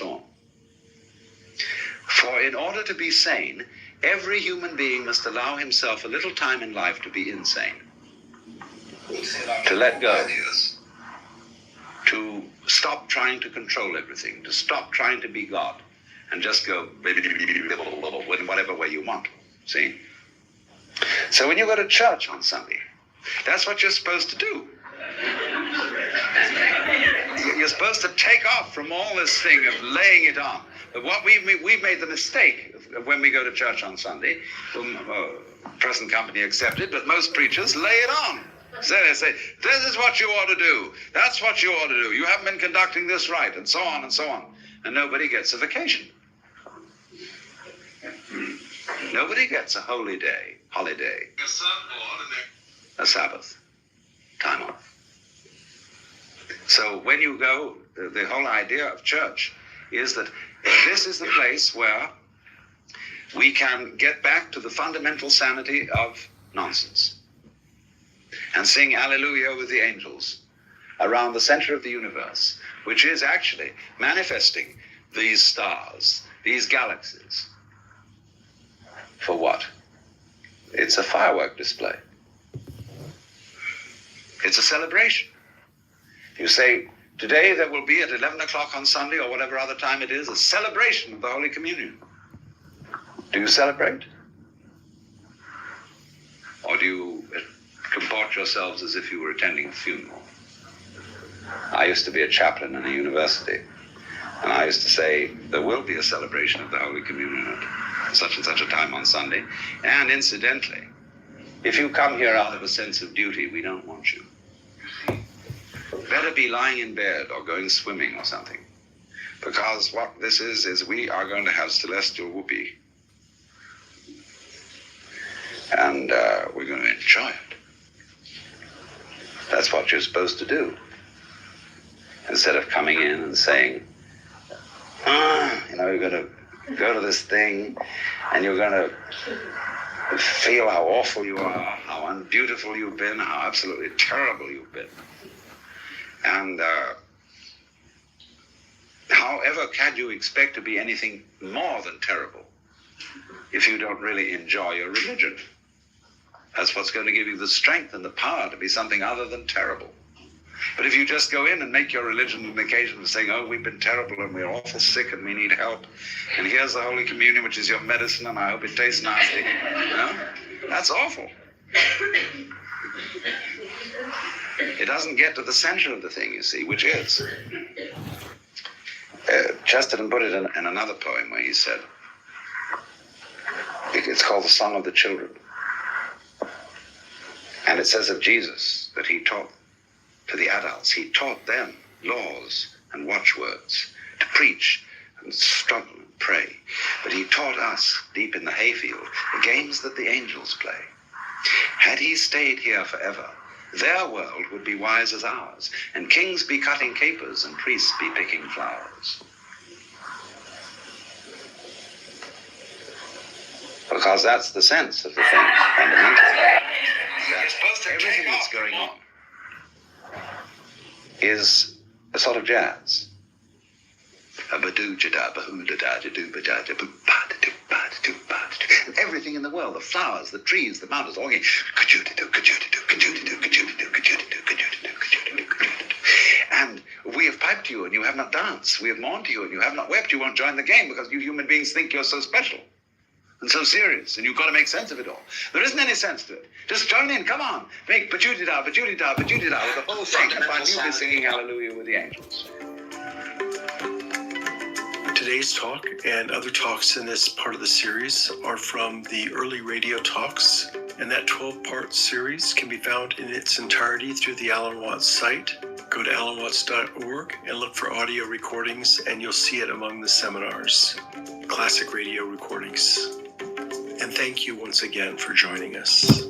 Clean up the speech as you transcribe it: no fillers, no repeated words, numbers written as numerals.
on. For in order to be sane, every human being must allow himself a little time in life to be insane, to let go, to stop trying to control everything, to stop trying to be God, and just go in whatever way you want, see? So when you go to church on Sunday, that's what you're supposed to do. You're supposed to take off from all this thing of laying it on. But what we've made the mistake of when we go to church on Sunday, present company accepted, but most preachers lay it on. So they say, this is what you ought to do. That's what you ought to do. You haven't been conducting this right, and so on and so on. And nobody gets a vacation. Nobody gets a holy day, holiday, a Sabbath, time off. So when you go, the whole idea of church is that this is the place where we can get back to the fundamental sanity of nonsense and sing Alleluia with the angels around the center of the universe, which is actually manifesting these stars, these galaxies. For what? It's a firework display. It's a celebration. You say, today there will be at 11 o'clock on Sunday or whatever other time it is, a celebration of the Holy Communion. Do you celebrate? Or do you comport yourselves as if you were attending a funeral? I used to be a chaplain in a university, and I used to say, there will be a celebration of the Holy Communion at such and such a time on Sunday. And incidentally, if you come here out of a sense of duty, we don't want you. Better be lying in bed or going swimming or something. Because what this is we are going to have celestial whoopee. And we're going to enjoy it. That's what you're supposed to do. Instead of coming in and saying, you're going to go to this thing and you're going to feel how awful you are, how unbeautiful you've been, how absolutely terrible you've been. And however can you expect to be anything more than terrible if you don't really enjoy your religion? That's what's going to give you the strength and the power to be something other than terrible. But if you just go in and make your religion an occasion of saying, oh, we've been terrible and we're awful sick and we need help, and here's the Holy Communion, which is your medicine, and I hope it tastes nasty, that's awful. It doesn't get to the center of the thing, you see, which is. Chesterton put it in another poem where he said, it's called The Song of the Children. And it says of Jesus that he taught to the adults, he taught them laws and watchwords to preach and struggle and pray. But he taught us, deep in the hayfield, the games that the angels play. Had he stayed here forever, their world would be wise as ours, and kings be cutting capers and priests be picking flowers. Because that's the sense of the thing, fundamentally. Everything that's going on is a sort of jazz. And everything in the world, the flowers, the trees, the mountains, all going, and we have piped to you and you have not danced. We have mourned to you and you have not wept. You won't join the game because you human beings think you're so special and so serious, and you've got to make sense of it all. There isn't any sense to it. Just join in, come on. Make ba-choo-di-da, ba-choo-di-da, ba-choo-di-da with the whole thing, and find you be singing Hallelujah with the angels. Today's talk and other talks in this part of the series are from the early radio talks, and that 12-part series can be found in its entirety through the Alan Watts site. Go to alanwatts.org and look for audio recordings, and you'll see it among the seminars, classic radio recordings. And thank you once again for joining us.